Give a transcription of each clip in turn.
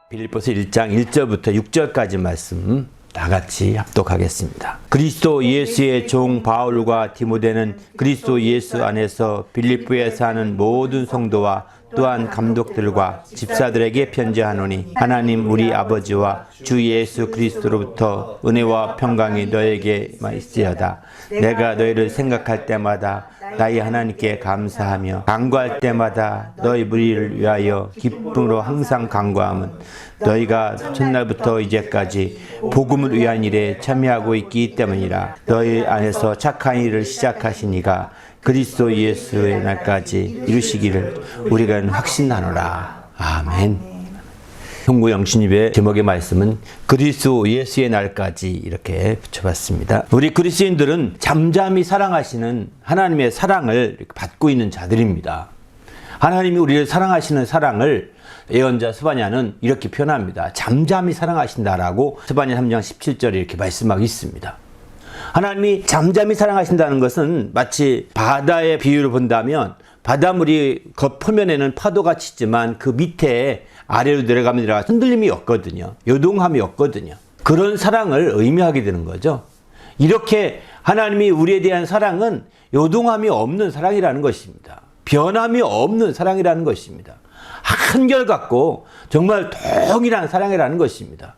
빌립보서 1장 1절부터 6절까지 말씀 다같이 합독하겠습니다. 그리스도 예수의 종 바울과 디모데는 그리스도 예수 안에서 빌립보에 사는 모든 성도와 또한 감독들과 집사들에게 편지하노니 하나님 우리 아버지와 주 예수 그리스도로부터 은혜와 평강이 너에게 있으리이다. 내가 너희를 생각할 때마다 나의 하나님께 감사하며 간구할 때마다 너희 무리를 위하여 기쁨으로 항상 간구함은 너희가 첫날부터 이제까지 복음을 위한 일에 참여하고 있기 때문이라. 너희 안에서 착한 일을 시작하신 이가 그리스도 예수의 날까지 이루시기를 우리가 확신하노라. 아멘. 형구 영신입의 제목의 말씀은 그리스도 예수의 날까지 이렇게 붙여봤습니다. 우리 그리스도인들은 잠잠히 사랑하시는 하나님의 사랑을 받고 있는 자들입니다. 하나님이 우리를 사랑하시는 사랑을 예언자 스바냐는 이렇게 표현합니다. 잠잠히 사랑하신다라고 스바냐 3장 17절에 이렇게 말씀하고 있습니다. 하나님이 잠잠히 사랑하신다는 것은 마치 바다의 비유를 본다면 바닷물이 겉표면에는 파도가 치지만 그 밑에 아래로 내려가면 흔들림이 없거든요. 요동함이 없거든요. 그런 사랑을 의미하게 되는 거죠. 이렇게 하나님이 우리에 대한 사랑은 요동함이 없는 사랑이라는 것입니다. 변함이 없는 사랑이라는 것입니다. 한결같고 정말 동일한 사랑이라는 것입니다.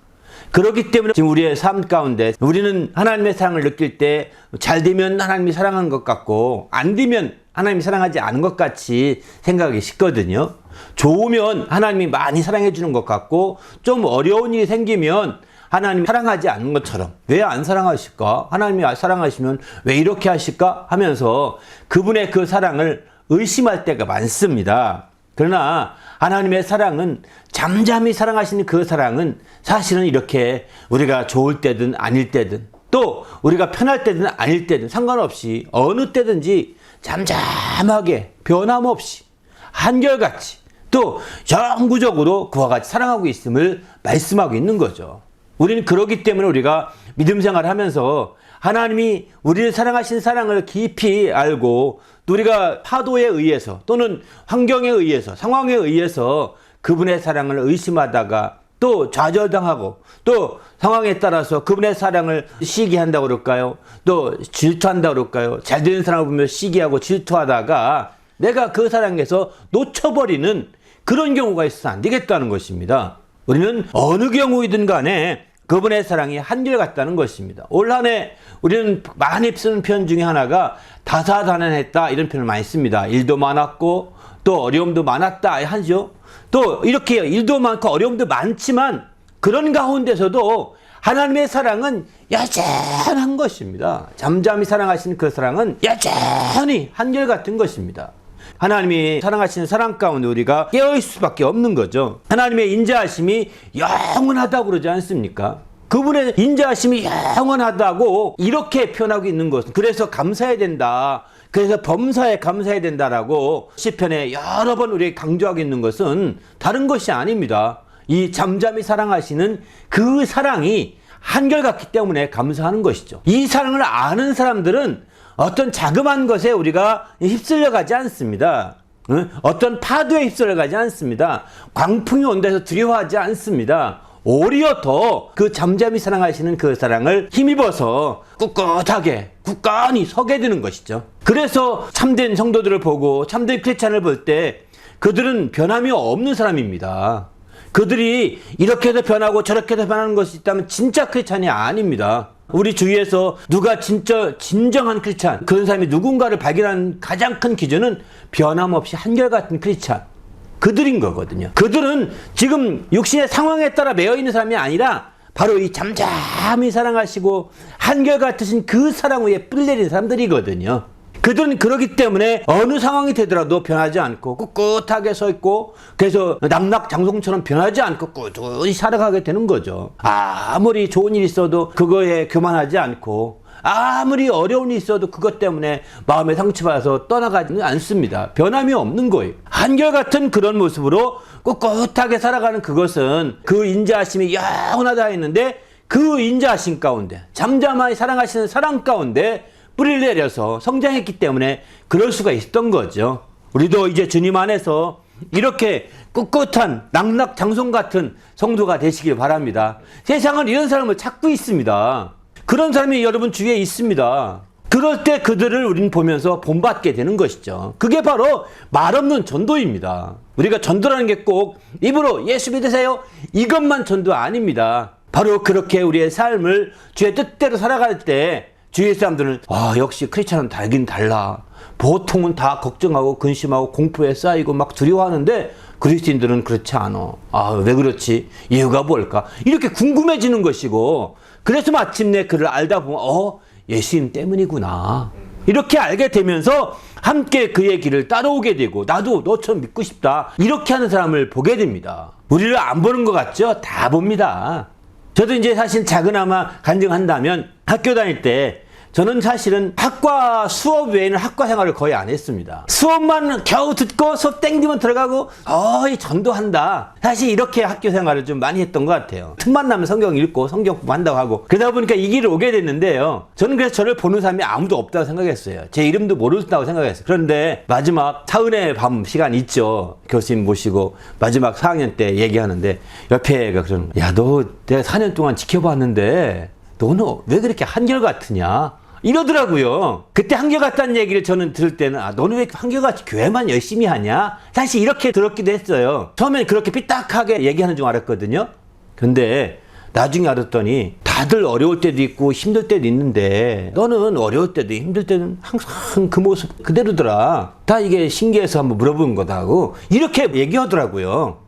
그렇기 때문에 지금 우리의 삶 가운데 우리는 하나님의 사랑을 느낄 때 잘 되면 하나님이 사랑하는 것 같고 안 되면 하나님이 사랑하지 않은 것 같이 생각하기 쉽거든요. 좋으면 하나님이 많이 사랑해 주는 것 같고 좀 어려운 일이 생기면 하나님이 사랑하지 않는 것처럼 왜 안 사랑하실까? 하나님이 사랑하시면 왜 이렇게 하실까? 하면서 그분의 그 사랑을 의심할 때가 많습니다. 그러나 하나님의 사랑은 잠잠히 사랑하시는 그 사랑은 사실은 이렇게 우리가 좋을 때든 아닐 때든 또 우리가 편할 때든 아닐 때든 상관없이 어느 때든지 잠잠하게 변함없이 한결같이 또 영구적으로 그와 같이 사랑하고 있음을 말씀하고 있는 거죠. 우리는 그렇기 때문에 우리가 믿음 생활을 하면서 하나님이 우리를 사랑하신 사랑을 깊이 알고 또 우리가 파도에 의해서 또는 환경에 의해서 상황에 의해서 그분의 사랑을 의심하다가 또 좌절당하고 또 상황에 따라서 그분의 사랑을 시기한다고 그럴까요? 또 질투한다고 그럴까요? 잘 되는 사람을 보면 시기하고 질투하다가 내가 그 사랑에서 놓쳐버리는 그런 경우가 있어서 안 되겠다는 것입니다. 우리는 어느 경우이든 간에 그분의 사랑이 한결같다는 것입니다. 올 한 해 우리는 많이 쓰는 표현 중에 하나가 다사다난했다 이런 표현을 많이 씁니다. 일도 많았고 또 어려움도 많았다 하죠. 또 이렇게 일도 많고 어려움도 많지만 그런 가운데서도 하나님의 사랑은 여전한 것입니다. 잠잠히 사랑하시는 그 사랑은 여전히 한결같은 것입니다. 하나님이 사랑하시는 사랑 가운데 우리가 깨어있을 수밖에 없는 거죠. 하나님의 인자하심이 영원하다고 그러지 않습니까? 그분의 인자하심이 영원하다고 이렇게 표현하고 있는 것은 그래서 감사해야 된다. 그래서 범사에 감사해야 된다라고 시편에 여러 번 우리에게 강조하고 있는 것은 다른 것이 아닙니다. 이 잠잠히 사랑하시는 그 사랑이 한결같기 때문에 감사하는 것이죠. 이 사랑을 아는 사람들은 어떤 자그마한 것에 우리가 휩쓸려 가지 않습니다. 어떤 파도에 휩쓸려 가지 않습니다. 광풍이 온다 해서 두려워하지 않습니다. 오히려 더 그 잠잠히 사랑하시는 그 사랑을 힘입어서 꿋꿋하게 굳건히 서게 되는 것이죠. 그래서 참된 성도들을 보고 참된 크리스찬을 볼 때 그들은 변함이 없는 사람입니다. 그들이 이렇게 해서 변하고 저렇게 해서 변하는 것이 있다면 진짜 크리스찬이 아닙니다. 우리 주위에서 누가 진짜 진정한 크리스찬, 그런 사람이 누군가를 발견하는 가장 큰 기준은 변함없이 한결같은 크리스찬, 그들인 거거든요. 그들은 지금 육신의 상황에 따라 매여 있는 사람이 아니라 바로 이 잠잠히 사랑하시고 한결같으신 그 사랑 위에 뿌리 내린 사람들이거든요. 그들은 그러기 때문에 어느 상황이 되더라도 변하지 않고 꿋꿋하게 서 있고 그래서 낙낙장성처럼 변하지 않고 꾸준히 살아가게 되는 거죠. 아무리 좋은 일이 있어도 그거에 교만하지 않고 아무리 어려운 일이 있어도 그것 때문에 마음에 상처받아서 떠나가지는 않습니다. 변함이 없는 거예요. 한결같은 그런 모습으로 꿋꿋하게 살아가는 그것은 그 인자하심이 영원하다 했는데 그 인자하심 가운데 잠잠하게 사랑하시는 사랑 가운데 뿌리를 내려서 성장했기 때문에 그럴 수가 있었던 거죠. 우리도 이제 주님 안에서 이렇게 꿋꿋한 낙낙장성 같은 성도가 되시길 바랍니다. 세상은 이런 사람을 찾고 있습니다. 그런 사람이 여러분 주위에 있습니다. 그럴 때 그들을 우리는 보면서 본받게 되는 것이죠. 그게 바로 말없는 전도입니다. 우리가 전도라는 게 꼭 입으로 예수 믿으세요 이것만 전도 아닙니다. 바로 그렇게 우리의 삶을 주의 뜻대로 살아갈 때 주위의 사람들은 역시 크리스찬은 달긴 달라. 보통은 다 걱정하고 근심하고 공포에 쌓이고 막 두려워하는데 그리스도인들은 그렇지 않아. 왜 그렇지? 이유가 뭘까? 이렇게 궁금해지는 것이고, 그래서 마침내 그를 알다 보면 예수님 때문이구나. 이렇게 알게 되면서 함께 그의 길을 따라오게 되고, 나도 너처럼 믿고 싶다. 이렇게 하는 사람을 보게 됩니다. 우리를 안 보는 것 같죠? 다 봅니다. 저도 이제 사실 작은아마 간증한다면 학교 다닐 때 저는 사실은 학과 수업 외에는 학과 생활을 거의 안 했습니다. 수업만 겨우 듣고 수업 땡기면 들어가고 전도한다. 사실 이렇게 학교 생활을 좀 많이 했던 것 같아요. 틈만 나면 성경 읽고 성경 공부한다고 하고 그러다 보니까 이 길을 오게 됐는데요. 저는 그래서 저를 보는 사람이 아무도 없다고 생각했어요. 제 이름도 모른다고 생각했어요. 그런데 마지막 사은의 밤 시간 있죠. 교수님 모시고 마지막 4학년 때 얘기하는데 옆에 애가 그러는 거야. 야, 너 내가 4년 동안 지켜봤는데 너는 왜 그렇게 한결같으냐? 이러더라고요. 그때 한결같다는 얘기를 저는 들을 때는 너는 왜 한결같이 교회만 열심히 하냐? 사실 이렇게 들었기도 했어요. 처음엔 그렇게 삐딱하게 얘기하는 줄 알았거든요. 근데 나중에 알았더니 다들 어려울 때도 있고 힘들 때도 있는데 너는 어려울 때도 힘들 때는 항상 그 모습 그대로더라. 다 이게 신기해서 한번 물어본 거다고 이렇게 얘기하더라고요.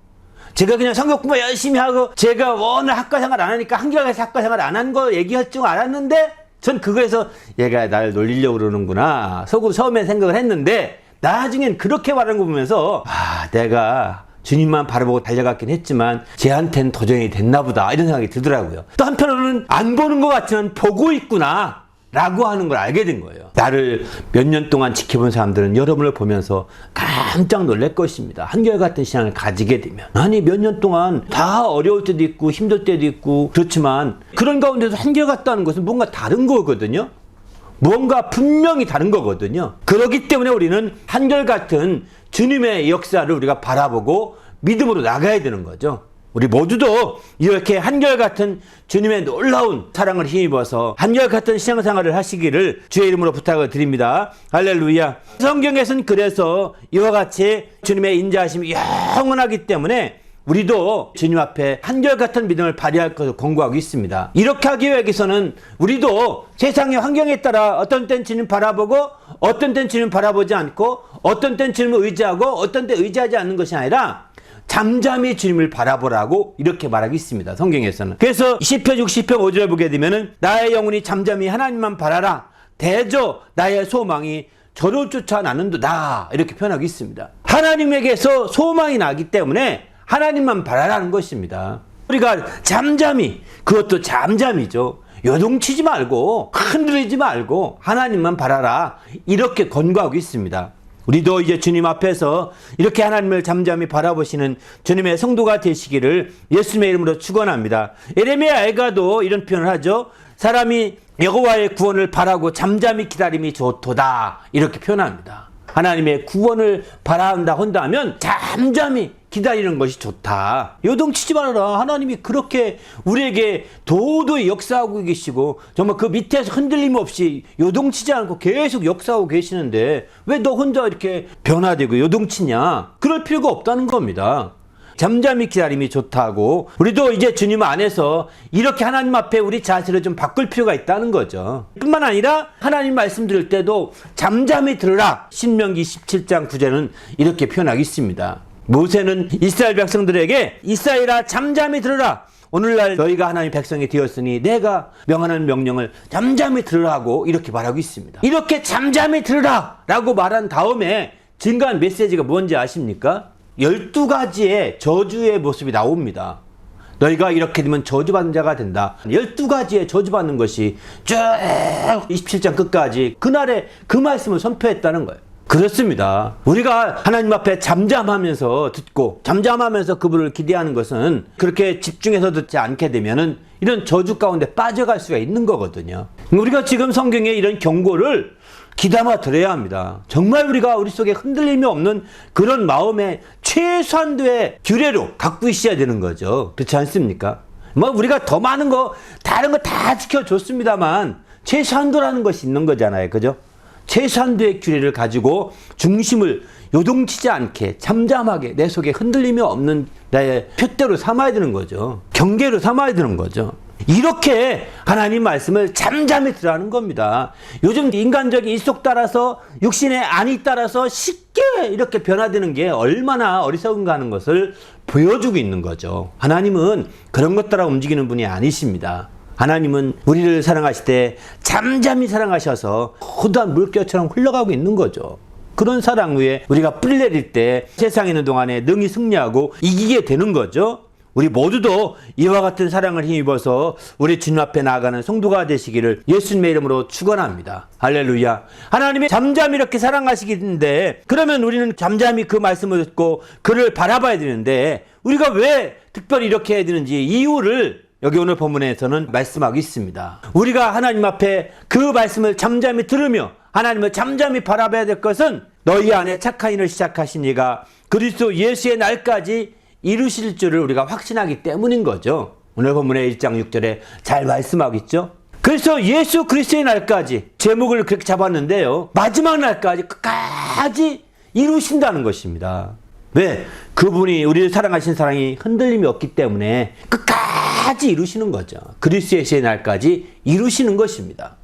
제가 그냥 성경 공부 열심히 하고 제가 워낙 학과 생활 안 하니까 한결같이 학과 생활 안 한 거 얘기할 줄 알았는데 전 그거에서 얘가 날 놀리려고 그러는구나 속으로 처음에 생각을 했는데 나중엔 그렇게 말하는 거 보면서 내가 주님만 바라보고 달려갔긴 했지만 쟤한테는 도전이 됐나 보다 이런 생각이 들더라고요. 또 한편으로는 안 보는 것 같지만 보고 있구나 라고 하는 걸 알게 된 거예요. 나를 몇 년 동안 지켜본 사람들은 여러분을 보면서 깜짝 놀랄 것입니다. 한결같은 신앙을 가지게 되면. 아니 몇 년 동안 다 어려울 때도 있고 힘들 때도 있고 그렇지만 그런 가운데서 한결같다는 것은 뭔가 다른 거거든요. 무언가 분명히 다른 거거든요. 그렇기 때문에 우리는 한결같은 주님의 역사를 우리가 바라보고 믿음으로 나가야 되는 거죠. 우리 모두도 이렇게 한결같은 주님의 놀라운 사랑을 힘입어서 한결같은 신앙생활을 하시기를 주의 이름으로 부탁을 드립니다. 할렐루야. 성경에서는 그래서 이와 같이 주님의 인자하심이 영원하기 때문에 우리도 주님 앞에 한결같은 믿음을 발휘할 것을 권고하고 있습니다. 이렇게 하기 위해서는 우리도 세상의 환경에 따라 어떤 때는 주님 바라보고 어떤 때는 주님 바라보지 않고 어떤 때는 주님을 의지하고 어떤 때 의지하지 않는 것이 아니라 잠잠히 주님을 바라보라고 이렇게 말하고 있습니다. 성경에서는. 그래서 시편 60편 5절을 보게 되면은 나의 영혼이 잠잠히 하나님만 바라라. 대저 나의 소망이 저를 쫓아 나는도다. 이렇게 표현하고 있습니다. 하나님에게서 소망이 나기 때문에 하나님만 바라라는 것입니다. 우리가 잠잠히, 그것도 잠잠이죠. 요동치지 말고 흔들리지 말고 하나님만 바라라. 이렇게 권고하고 있습니다. 우리도 이제 주님 앞에서 이렇게 하나님을 잠잠히 바라보시는 주님의 성도가 되시기를 예수님의 이름으로 축원합니다. 에레미야에가도 이런 표현을 하죠. 사람이 여호와의 구원을 바라고 잠잠히 기다림이 좋도다. 이렇게 표현합니다. 하나님의 구원을 바란다 한다면 잠잠히 기다리는 것이 좋다. 요동치지 말아라. 하나님이 그렇게 우리에게 도도히 역사하고 계시고 정말 그 밑에서 흔들림 없이 요동치지 않고 계속 역사하고 계시는데 왜 너 혼자 이렇게 변화되고 요동치냐? 그럴 필요가 없다는 겁니다. 잠잠히 기다림이 좋다고 우리도 이제 주님 안에서 이렇게 하나님 앞에 우리 자세를 좀 바꿀 필요가 있다는 거죠. 뿐만 아니라 하나님 말씀 들을 때도 잠잠히 들으라. 신명기 17장 9절은 이렇게 표현하고 있습니다. 모세는 이스라엘 백성들에게 이스라엘아 잠잠히 들으라. 오늘날 너희가 하나님의 백성이 되었으니 내가 명하는 명령을 잠잠히 들으라고 이렇게 말하고 있습니다. 이렇게 잠잠히 들으라 라고 말한 다음에 증거한 메시지가 뭔지 아십니까? 12가지의 저주의 모습이 나옵니다. 너희가 이렇게 되면 저주받는 자가 된다. 12가지의 저주받는 것이 쭉 27장 끝까지 그날의 그 말씀을 선포했다는 거예요. 그렇습니다. 우리가 하나님 앞에 잠잠하면서 듣고 잠잠하면서 그분을 기대하는 것은 그렇게 집중해서 듣지 않게 되면은 이런 저주 가운데 빠져갈 수가 있는 거거든요. 우리가 지금 성경에 이런 경고를 귀담아 들어야 합니다. 정말 우리가 우리 속에 흔들림이 없는 그런 마음의 최소한도의 규례로 갖고 있어야 되는 거죠. 그렇지 않습니까? 뭐 우리가 더 많은 거 다른 거 다 지켜줬습니다만 최소한도라는 것이 있는 거잖아요. 그죠? 최소한도의 규례를 가지고 중심을 요동치지 않게 잠잠하게 내 속에 흔들림이 없는 나의 표대로 삼아야 되는 거죠. 경계로 삼아야 되는 거죠. 이렇게 하나님 말씀을 잠잠히 들어가는 겁니다. 요즘 인간적인 일속 따라서 육신의 안이 따라서 쉽게 이렇게 변화되는 게 얼마나 어리석은가 하는 것을 보여주고 있는 거죠. 하나님은 그런 것 따라 움직이는 분이 아니십니다. 하나님은 우리를 사랑하실 때 잠잠히 사랑하셔서 호두한 물결처럼 흘러가고 있는 거죠. 그런 사랑 위에 우리가 뿌리 내릴 때 세상에 있는 동안에 능히 승리하고 이기게 되는 거죠. 우리 모두도 이와 같은 사랑을 힘입어서 우리 주님 앞에 나아가는 성도가 되시기를 예수님의 이름으로 축원합니다. 할렐루야. 하나님이 잠잠히 이렇게 사랑하시기인데 그러면 우리는 잠잠히 그 말씀을 듣고 그를 바라봐야 되는데 우리가 왜 특별히 이렇게 해야 되는지 이유를 여기 오늘 본문에서는 말씀하고 있습니다. 우리가 하나님 앞에 그 말씀을 잠잠히 들으며 하나님을 잠잠히 바라봐야 될 것은 너희 안에 착한 일을 시작하신 이가 그리스도 예수의 날까지 이루실 줄을 우리가 확신하기 때문인 거죠. 오늘 본문의 1장 6절에 잘 말씀하고 있죠. 그래서 예수 그리스도의 날까지 제목을 그렇게 잡았는데요. 마지막 날까지 끝까지 이루신다는 것입니다. 왜? 그분이 우리를 사랑하신 사랑이 흔들림이 없기 때문에 끝까지 이루시는 거죠. 그리스도 예수의 날까지 이루시는 것입니다.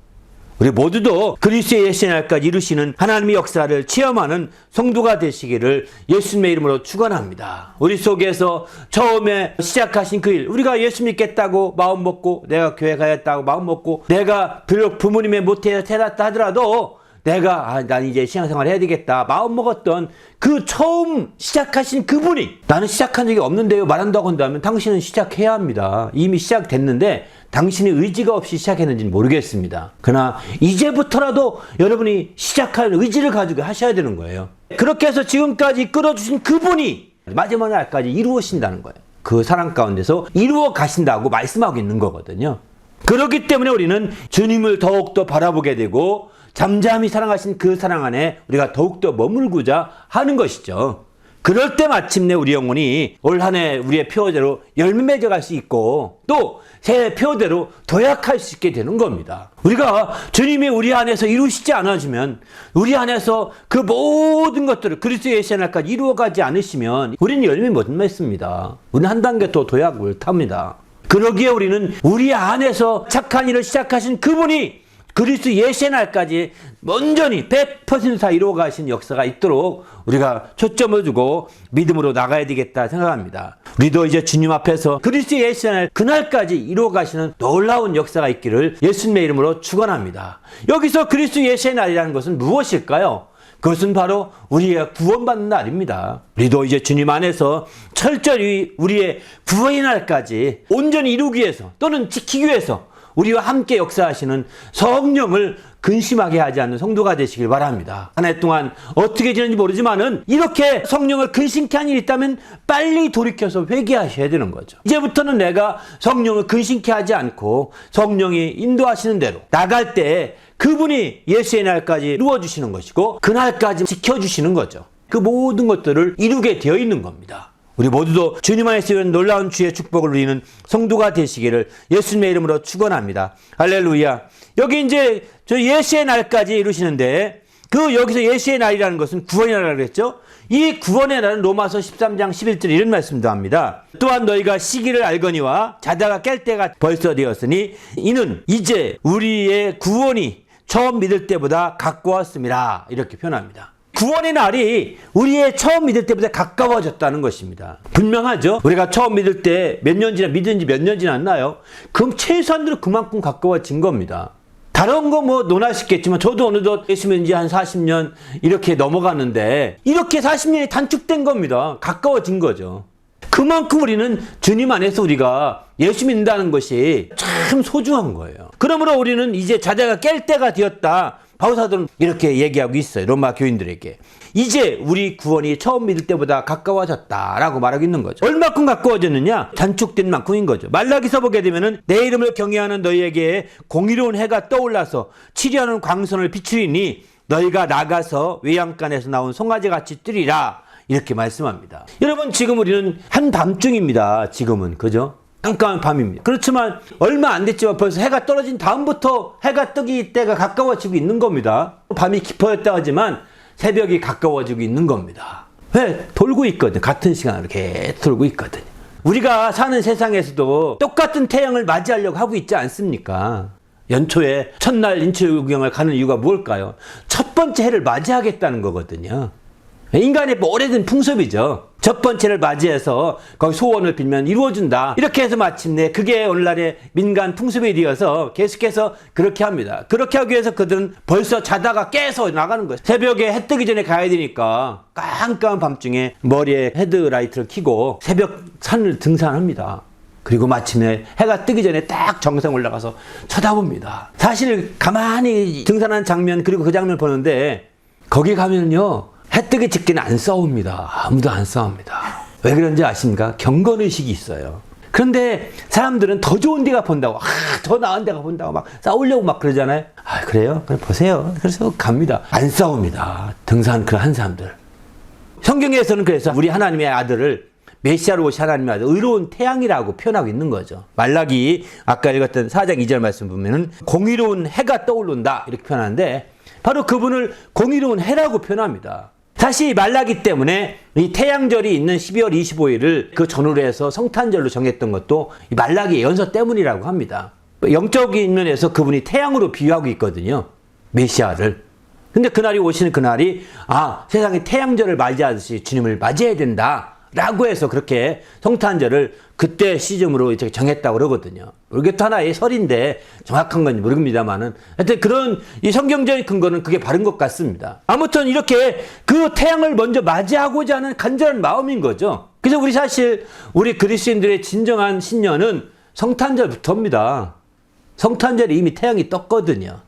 우리 모두도 그리스도의 예수의 날까지 이루시는 하나님의 역사를 체험하는 성도가 되시기를 예수님의 이름으로 축원합니다. 우리 속에서 처음에 시작하신 그 일, 우리가 예수 믿겠다고 마음 먹고 내가 교회 가야겠다고 마음 먹고 내가 비록 부모님의 모태에서 태어났다 하더라도 내가 난 이제 신앙생활 해야 되겠다 마음 먹었던 그 처음 시작하신 그분이 나는 시작한 적이 없는데요 말한다고 한다면 당신은 시작해야 합니다. 이미 시작됐는데 당신의 의지가 없이 시작했는지는 모르겠습니다. 그러나 이제부터라도 여러분이 시작할 의지를 가지고 하셔야 되는 거예요. 그렇게 해서 지금까지 끌어주신 그분이 마지막 날까지 이루어신다는 거예요. 그 사랑 가운데서 이루어 가신다고 말씀하고 있는 거거든요. 그렇기 때문에 우리는 주님을 더욱더 바라보게 되고 잠잠히 사랑하신 그 사랑 안에 우리가 더욱더 머물고자 하는 것이죠. 그럴 때 마침내 우리 영혼이 올 한 해 우리의 표대로 열매 맺어갈 수 있고 또 새 표대로 도약할 수 있게 되는 겁니다. 우리가 주님이 우리 안에서 이루시지 않아주면 우리 안에서 그 모든 것들을 그리스도 예수의 날까지 이루어가지 않으시면 우리는 열매 못 맺습니다. 우리는 한 단계 더 도약을 탑니다. 그러기에 우리는 우리 안에서 착한 일을 시작하신 그분이 그리스도 예수의 날까지 온전히 100% 다 이루어가신 역사가 있도록 우리가 초점을 두고 믿음으로 나가야 되겠다 생각합니다. 우리도 이제 주님 앞에서 그리스도 예수의 날 그날까지 이루어가시는 놀라운 역사가 있기를 예수님의 이름으로 축원합니다. 여기서 그리스도 예수의 날이라는 것은 무엇일까요? 그것은 바로 우리의 구원받는 날입니다. 우리도 이제 주님 안에서 철저히 우리의 구원의 날까지 온전히 이루기 위해서 또는 지키기 위해서 우리와 함께 역사하시는 성령을 근심하게 하지 않는 성도가 되시길 바랍니다. 한 해 동안 어떻게 지는지 모르지만은 이렇게 성령을 근심케 한 일이 있다면 빨리 돌이켜서 회개하셔야 되는 거죠. 이제부터는 내가 성령을 근심케 하지 않고 성령이 인도하시는 대로 나갈 때 그분이 예수의 날까지 이루어주시는 것이고 그날까지 지켜주시는 거죠. 그 모든 것들을 이루게 되어 있는 겁니다. 우리 모두도 주님 안에서 이런 놀라운 주의 축복을 누리는 성도가 되시기를 예수님의 이름으로 축원합니다. 할렐루야. 여기 이제 저 예수의 날까지 이루시는데 그 여기서 예수의 날이라는 것은 구원의 날이라고 그랬죠. 이 구원의 날은 로마서 13장 11절 이런 말씀도 합니다. 또한 너희가 시기를 알거니와 자다가 깰 때가 벌써 되었으니 이는 이제 우리의 구원이 처음 믿을 때보다 가까웠음이라 이렇게 표현합니다. 구원의 날이 우리의 처음 믿을 때보다 가까워졌다는 것입니다. 분명하죠? 우리가 처음 믿을 때 몇 년 지나 믿은 지 몇 년 지났나요? 그럼 최소한으로 그만큼 가까워진 겁니다. 다른 거 뭐 논할 수 있겠지만 저도 어느덧 예수 믿은 지 한 40년 이렇게 넘어가는데 이렇게 40년이 단축된 겁니다. 가까워진 거죠. 그만큼 우리는 주님 안에서 우리가 예수 믿는다는 것이 참 소중한 거예요. 그러므로 우리는 이제 자다가 깰 때가 되었다. 바울사도는 이렇게 얘기하고 있어요. 로마 교인들에게. 이제 우리 구원이 처음 믿을 때보다 가까워졌다라고 말하고 있는 거죠. 얼마큼 가까워졌느냐? 단축된 만큼인 거죠. 말라기서 보게 되면은 내 이름을 경외하는 너희에게 공의로운 해가 떠올라서 치료하는 광선을 비추리니 너희가 나가서 외양간에서 나온 송아지같이 뛰리라 이렇게 말씀합니다. 여러분 지금 우리는 한밤중입니다. 지금은 그죠? 깜깜한 밤입니다. 그렇지만 얼마 안 됐지만 벌써 해가 떨어진 다음부터 해가 뜨기 때가 가까워지고 있는 겁니다. 밤이 깊어졌다 하지만 새벽이 가까워지고 있는 겁니다. 왜? 돌고 있거든. 같은 시간으로 계속 돌고 있거든. 우리가 사는 세상에서도 똑같은 태양을 맞이하려고 하고 있지 않습니까? 연초에 첫날 인체구경을 가는 이유가 뭘까요? 첫 번째 해를 맞이하겠다는 거거든요. 인간의 오래된 풍습이죠. 첫 번째를 맞이해서 거기 소원을 빌면 이루어준다. 이렇게 해서 마침내 그게 오늘날의 민간 풍습이 되어서 계속해서 그렇게 합니다. 그렇게 하기 위해서 그들은 벌써 자다가 깨서 나가는 거예요. 새벽에 해 뜨기 전에 가야 되니까 깜깜한 밤중에 머리에 헤드라이트를 켜고 새벽 산을 등산합니다. 그리고 마침내 해가 뜨기 전에 딱 정상 올라가서 쳐다봅니다. 사실 가만히 등산하는 장면 그리고 그 장면을 보는데 거기 가면요 해 뜨기 직전에 안 싸웁니다. 아무도 안 싸웁니다. 왜 그런지 아십니까? 경건의식이 있어요. 그런데 사람들은 더 좋은 데가 본다고 더 나은 데가 본다고 막 싸우려고 막 그러잖아요. 그래요? 그럼 보세요. 그래서 갑니다. 안 싸웁니다. 등산 그 한 사람들. 성경에서는 그래서 우리 하나님의 아들을 메시아로 오신 하나님의 아들 의로운 태양이라고 표현하고 있는 거죠. 말라기 아까 읽었던 4장 2절 말씀 보면은 공의로운 해가 떠오른다 이렇게 표현하는데 바로 그분을 공의로운 해라고 표현합니다. 사실 말라기 때문에 이 태양절이 있는 12월 25일을 그 전후로 해서 성탄절로 정했던 것도 이 말라기 예언서 때문이라고 합니다. 영적인 면에서 그분이 태양으로 비유하고 있거든요. 메시아를. 근데 그날이 오시는 그날이 세상에 태양절을 맞이하듯이 주님을 맞이해야 된다 라고 해서 그렇게 성탄절을 그때 시점으로 이렇게 정했다고 그러거든요. 이게 하나의 설인데 정확한 건지 모릅니다만은 하여튼 그런 이 성경적인 근거는 그게 바른 것 같습니다. 아무튼 이렇게 그 태양을 먼저 맞이하고자 하는 간절한 마음인 거죠. 그래서 우리 그리스도인들의 진정한 신년은 성탄절부터입니다. 성탄절에 이미 태양이 떴거든요.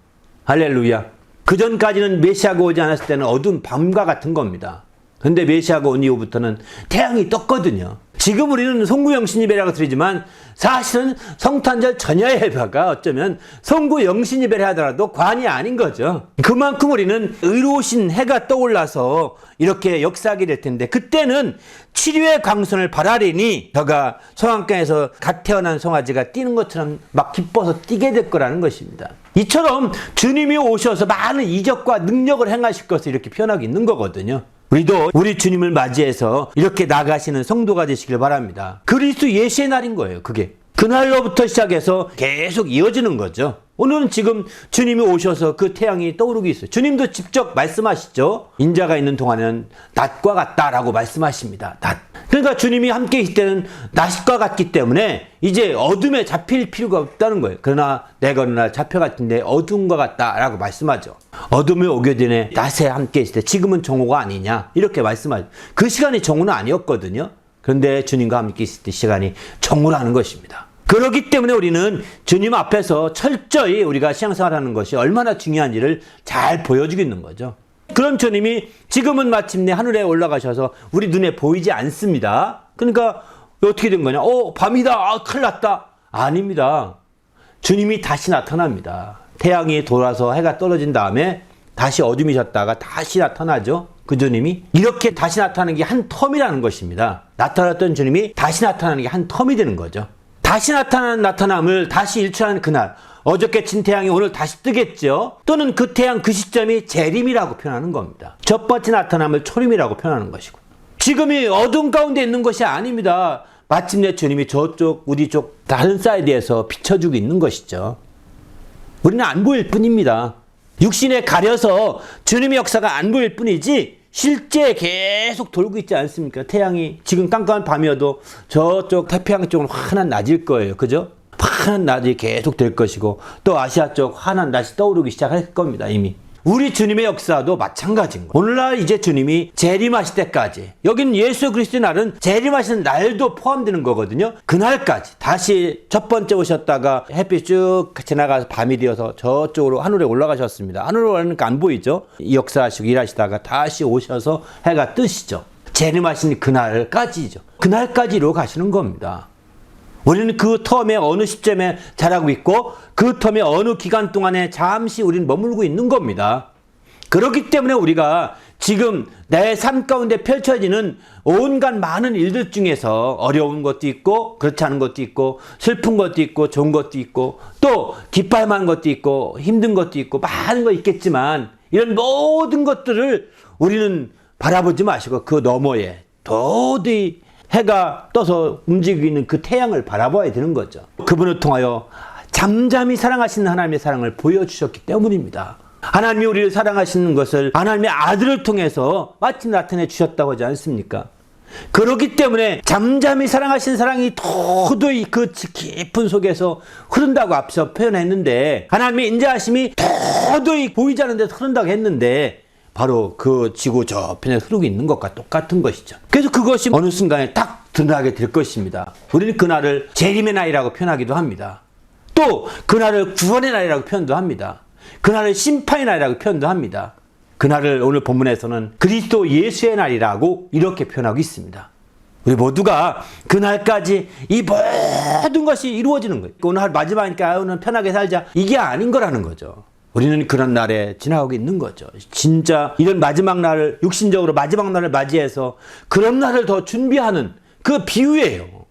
할렐루야. 그 전까지는 메시아가 오지 않았을 때는 어두운 밤과 같은 겁니다. 근데 메시아가 온 이후부터는 태양이 떴거든요. 지금 우리는 송구영신 예배라고 드리지만 사실은 성탄절 전야의 예배가 어쩌면 송구영신 예배를 하더라도 관이 아닌 거죠. 그만큼 우리는 의로우신 해가 떠올라서 이렇게 역사하게 될 텐데 그때는 치료의 광선을 바라리니 저가 소망강에서 갓 태어난 송아지가 뛰는 것처럼 막 기뻐서 뛰게 될 거라는 것입니다. 이처럼 주님이 오셔서 많은 이적과 능력을 행하실 것을 이렇게 표현하고 있는 거거든요. 우리도 우리 주님을 맞이해서 이렇게 나가시는 성도가 되시길 바랍니다. 그리스도 예수의 날인 거예요. 그게 그날로부터 시작해서 계속 이어지는 거죠. 오늘은 지금 주님이 오셔서 그 태양이 떠오르고 있어요. 주님도 직접 말씀하시죠. 인자가 있는 동안에는 낮과 같다라고 말씀하십니다. 낮. 그러니까 주님이 함께 있을 때는 낮과 같기 때문에 이제 어둠에 잡힐 필요가 없다는 거예요. 그러나 내가 어느 날 잡혀갔는데 어둠과 같다라고 말씀하죠. 어둠에 오게 되네 낮에 함께 있을 때 지금은 정오가 아니냐 이렇게 말씀하죠. 그 시간이 정오는 아니었거든요. 그런데 주님과 함께 있을 때 시간이 정오라는 것입니다. 그렇기 때문에 우리는 주님 앞에서 철저히 우리가 신앙생활하는 것이 얼마나 중요한지를 잘 보여주고 있는 거죠. 그런 주님이 지금은 마침내 하늘에 올라가셔서 우리 눈에 보이지 않습니다. 그러니까 어떻게 된 거냐? 밤이다. 큰일 났다. 아닙니다. 주님이 다시 나타납니다. 태양이 돌아서 해가 떨어진 다음에 다시 어둠이 졌다가 다시 나타나죠. 그 주님이 이렇게 다시 나타나는 게 한 텀이라는 것입니다. 나타났던 주님이 다시 나타나는 게 한 텀이 되는 거죠. 다시 나타나는 나타남을 다시 일출하는 그날, 어저께 진 태양이 오늘 다시 뜨겠죠. 또는 그 태양 그 시점이 재림이라고 표현하는 겁니다. 첫 번째 나타남을 초림이라고 표현하는 것이고, 지금이 어둠 가운데 있는 것이 아닙니다. 마침내 주님이 저쪽 우리 쪽 다른 사이드에서 비춰주고 있는 것이죠. 우리는 안 보일 뿐입니다. 육신에 가려서 주님의 역사가 안 보일 뿐이지 실제 계속 돌고 있지 않습니까? 태양이 지금 깜깜한 밤이어도 저쪽 태평양 쪽은 환한 낮일 거예요. 그죠? 환한 낮이 계속 될 것이고 또 아시아 쪽 환한 낮이 떠오르기 시작할 겁니다. 이미. 우리 주님의 역사도 마찬가지인 거예요. 오늘날 이제 주님이 재림하실 때까지, 여기는 예수 그리스도의 날은 재림하시는 날도 포함되는 거거든요. 그날까지 다시 첫 번째 오셨다가 햇빛 쭉 지나가서 밤이 되어서 저쪽으로 하늘에 올라가셨습니다. 하늘에 올라가니까 안 보이죠. 역사하시고 일하시다가 다시 오셔서 해가 뜨시죠. 재림하신 그날까지죠. 그날까지로 가시는 겁니다. 우리는 그 텀에 어느 시점에 자라고 있고 그 텀에 어느 기간 동안에 잠시 우리는 머물고 있는 겁니다. 그렇기 때문에 우리가 지금 내 삶 가운데 펼쳐지는 온갖 많은 일들 중에서 어려운 것도 있고 그렇지 않은 것도 있고 슬픈 것도 있고 좋은 것도 있고 또 기뻐할 만한 것도 있고 힘든 것도 있고 많은 거 있겠지만 이런 모든 것들을 우리는 바라보지 마시고 그 너머에 도저히 해가 떠서 움직이는 그 태양을 바라봐야 되는 거죠. 그분을 통하여 잠잠히 사랑하시는 하나님의 사랑을 보여주셨기 때문입니다. 하나님이 우리를 사랑하시는 것을 하나님의 아들을 통해서 마침 나타내 주셨다고 하지 않습니까? 그렇기 때문에 잠잠히 사랑하시는 사랑이 도저히 그 깊은 속에서 흐른다고 앞서 표현했는데 하나님의 인자하심이 도저히 보이지 않는 데서 흐른다고 했는데 바로 그 지구 저편에 흐르고 있는 것과 똑같은 것이죠. 그래서 그것이 어느 순간에 딱 드러나게 될 것입니다. 우리는 그날을 재림의 날이라고 표현하기도 합니다. 또 그날을 구원의 날이라고 표현도 합니다. 그날을 심판의 날이라고 표현도 합니다. 그날을 오늘 본문에서는 그리스도 예수의 날이라고 이렇게 표현하고 있습니다. 우리 모두가 그날까지 이 모든 것이 이루어지는 거예요. 오늘 마지막이니까 오늘 편하게 살자 이게 아닌 거라는 거죠. 우리는 그런 날에 지나가고 있는 거죠. 진짜 이런 마지막 날을 육신적으로 마지막 날을 맞이해서 그런 날을 더 준비하는 그 비유예요.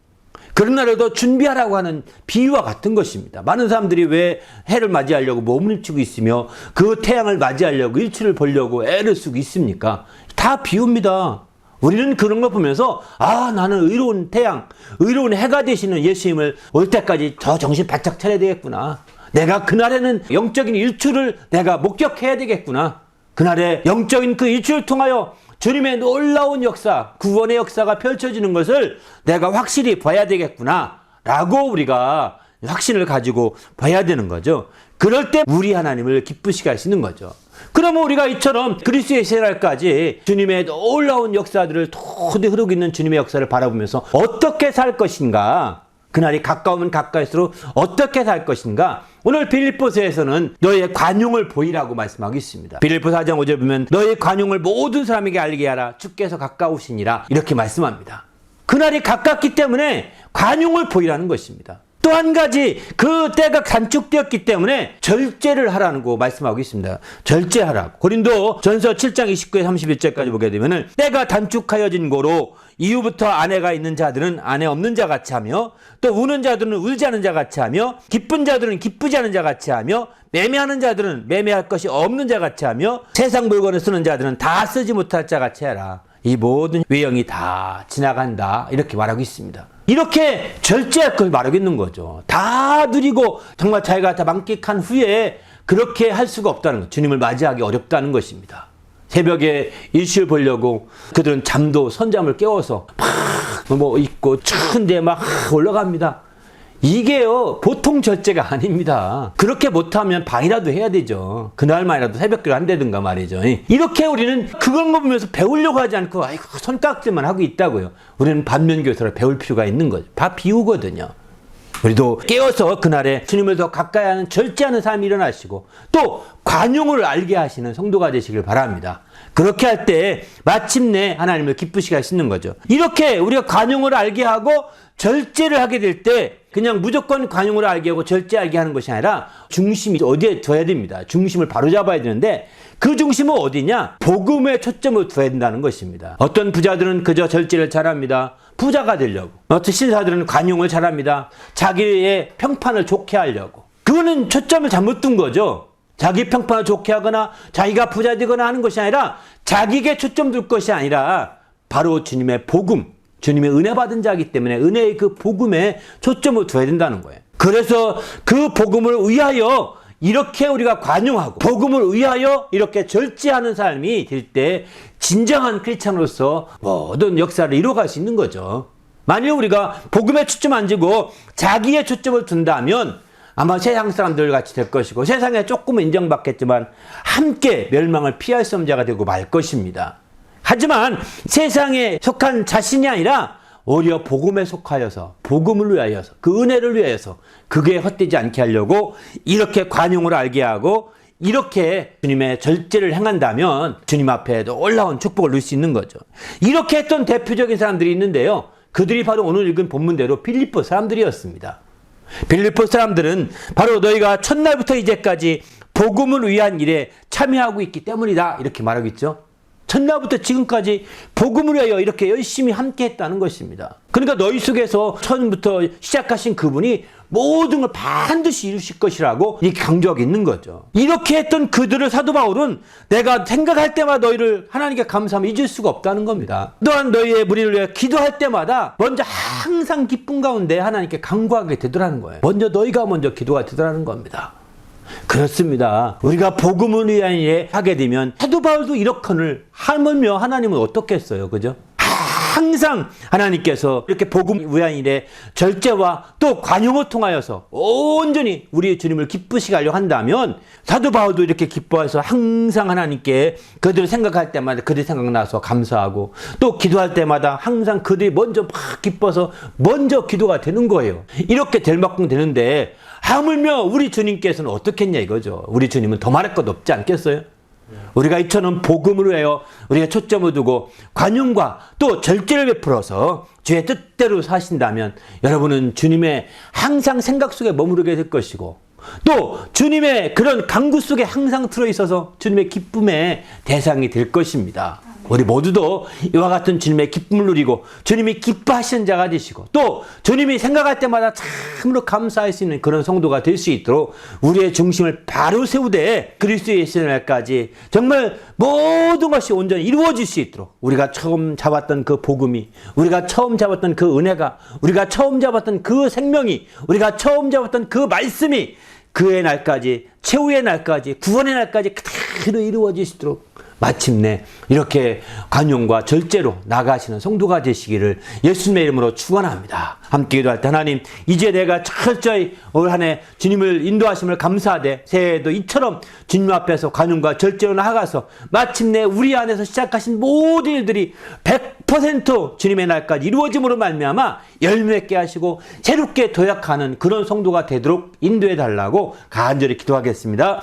그런 날을 더 준비하라고 하는 비유와 같은 것입니다. 많은 사람들이 왜 해를 맞이하려고 몸을 입히고 있으며 그 태양을 맞이하려고 일출을 보려고 애를 쓰고 있습니까? 다 비유입니다. 우리는 그런 거 보면서 나는 의로운 태양, 의로운 해가 되시는 예수님을 올 때까지 더 정신 바짝 차려야 되겠구나. 내가 그날에는 영적인 일출을 내가 목격해야 되겠구나. 그날에 영적인 그 일출을 통하여 주님의 놀라운 역사, 구원의 역사가 펼쳐지는 것을 내가 확실히 봐야 되겠구나 라고 우리가 확신을 가지고 봐야 되는 거죠. 그럴 때 우리 하나님을 기쁘시게 하시는 거죠. 그러면 우리가 이처럼 그리스도의 세날까지 주님의 놀라운 역사들을 도저히 흐르고 있는 주님의 역사를 바라보면서 어떻게 살 것인가, 그날이 가까우면 가까울수록 어떻게 살 것인가. 오늘 빌립보서에서는 너의 관용을 보이라고 말씀하고 있습니다. 빌립보서 4장 5절 보면 너의 관용을 모든 사람에게 알게 하라. 주께서 가까우시니라. 이렇게 말씀합니다. 그날이 가깝기 때문에 관용을 보이라는 것입니다. 또 한 가지 그 때가 단축되었기 때문에 절제를 하라는 거 말씀하고 있습니다. 절제하라고. 고린도 전서 7장 29에 31절까지 보게 되면 때가 단축하여진 고로 이후부터 아내가 있는 자들은 아내 없는 자 같이 하며 또 우는 자들은 울지 않은 자 같이 하며 기쁜 자들은 기쁘지 않은 자 같이 하며 매매하는 자들은 매매할 것이 없는 자 같이 하며 세상 물건을 쓰는 자들은 다 쓰지 못할 자 같이 해라. 이 모든 외형이 다 지나간다. 이렇게 말하고 있습니다. 이렇게 절제할 걸 말하고 있는 거죠. 다 누리고 정말 자기가 다 만끽한 후에 그렇게 할 수가 없다는 것. 주님을 맞이하기 어렵다는 것입니다. 새벽에 일출 보려고 그들은 잠도 선잠을 깨워서 막 있고 추운데 막 올라갑니다. 이게요 보통 절제가 아닙니다. 그렇게 못하면 방이라도 해야 되죠. 그날만이라도 새벽기를 한다든가 말이죠. 이렇게 우리는 그걸 보면서 배우려고 하지 않고 손깍질만 하고 있다고요. 우리는 반면교사를 배울 필요가 있는 거죠. 다 비우거든요. 우리도 깨어서 그날에 주님을 더 가까이 하는 절제하는 삶이 일어나시고 또 관용을 알게 하시는 성도가 되시길 바랍니다. 그렇게 할 때 마침내 하나님을 기쁘시게 하시는 거죠. 이렇게 우리가 관용을 알게 하고 절제를 하게 될 때 그냥 무조건 관용을 알게 하고 절제하게 하는 것이 아니라 중심이 어디에 둬야 됩니다. 중심을 바로잡아야 되는데 그 중심은 어디냐? 복음에 초점을 둬야 된다는 것입니다. 어떤 부자들은 그저 절제를 잘합니다. 부자가 되려고. 어떤 신사들은 관용을 잘합니다. 자기의 평판을 좋게 하려고. 그거는 초점을 잘못 둔 거죠. 자기 평판을 좋게 하거나 자기가 부자 되거나 하는 것이 아니라 자기에게 초점 둘 것이 아니라 바로 주님의 복음, 주님의 은혜 받은 자이기 때문에 은혜의 그 복음에 초점을 둬야 된다는 거예요. 그래서 그 복음을 위하여 이렇게 우리가 관용하고 복음을 위하여 이렇게 절제하는 삶이 될 때 진정한 크리스찬으로서 모든 역사를 이루어갈 수 있는 거죠. 만일 우리가 복음에 초점 안 두고 자기의 초점을 둔다면 아마 세상 사람들 같이 될 것이고 세상에 조금은 인정받겠지만 함께 멸망을 피할 수 없는 자가 되고 말 것입니다. 하지만 세상에 속한 자신이 아니라 오히려 복음에 속하여서 복음을 위하여서 그 은혜를 위하여서 그게 헛되지 않게 하려고 이렇게 관용을 알게 하고 이렇게 주님의 절제를 행한다면 주님 앞에 놀라운 축복을 누릴 수 있는 거죠. 이렇게 했던 대표적인 사람들이 있는데요. 그들이 바로 오늘 읽은 본문대로 빌립보 사람들이었습니다. 빌립보 사람들은 바로 너희가 첫날부터 이제까지 복음을 위한 일에 참여하고 있기 때문이다. 이렇게 말하고 있죠. 첫날부터 지금까지 복음을 위하여 이렇게 열심히 함께 했다는 것입니다. 그러니까 너희 속에서 처음부터 시작하신 그분이 모든 걸 반드시 이루실 것이라고 이렇게 강조하고 있는 거죠. 이렇게 했던 그들을 사도 바울은 내가 생각할 때마다 너희를 하나님께 감사하며 잊을 수가 없다는 겁니다. 또한 너희의 무리를 위해 기도할 때마다 먼저 항상 기쁨 가운데 하나님께 간구하게 되더라는 거예요. 너희가 먼저 기도가 되더라는 겁니다. 그렇습니다. 우리가 복음을 위한 일에 하게 되면 사도 바울도 이렇거늘 하물며 하나님은 어떻겠어요, 그죠? 항상 하나님께서 이렇게 복음 위한 일에 절제와 또 관용을 통하여서 온전히 우리의 주님을 기쁘시게 하려 한다면 사도 바울도 이렇게 기뻐해서 항상 하나님께 그들을 생각할 때마다 그들이 생각나서 감사하고 또 기도할 때마다 항상 그들이 먼저 막 기뻐서 먼저 기도가 되는 거예요. 이렇게 될 만큼 되는데 하물며 우리 주님께서는 어떻겠냐 이거죠. 우리 주님은 더 말할 것 없지 않겠어요? 우리가 이처럼 복음을 위하여 우리가 초점을 두고 관용과 또 절제를 베풀어서 주의 뜻대로 사신다면 여러분은 주님의 항상 생각 속에 머무르게 될 것이고 또 주님의 그런 강구 속에 항상 들어있어서 주님의 기쁨의 대상이 될 것입니다. 우리 모두도 이와 같은 주님의 기쁨을 누리고 주님이 기뻐하시는 자가 되시고 또 주님이 생각할 때마다 참으로 감사할 수 있는 그런 성도가 될 수 있도록 우리의 중심을 바로 세우되 그리스도 예수의 날까지 정말 모든 것이 온전히 이루어질 수 있도록 우리가 처음 잡았던 그 복음이 우리가 처음 잡았던 그 은혜가 우리가 처음 잡았던 그 생명이 우리가 처음 잡았던 그 말씀이 그의 날까지 최후의 날까지 구원의 날까지 그대로 이루어지도록 마침내 이렇게 관용과 절제로 나가시는 성도가 되시기를 예수님의 이름으로 축원합니다. 함께 기도할 때 하나님 이제 내가 철저히 올 한 해 주님을 인도하심을 감사하되 새해에도 이처럼 주님 앞에서 관용과 절제로 나아가서 마침내 우리 안에서 시작하신 모든 일들이 100% 주님의 날까지 이루어짐으로 말미암아 열매 맺게 하시고 새롭게 도약하는 그런 성도가 되도록 인도해 달라고 간절히 기도하겠습니다.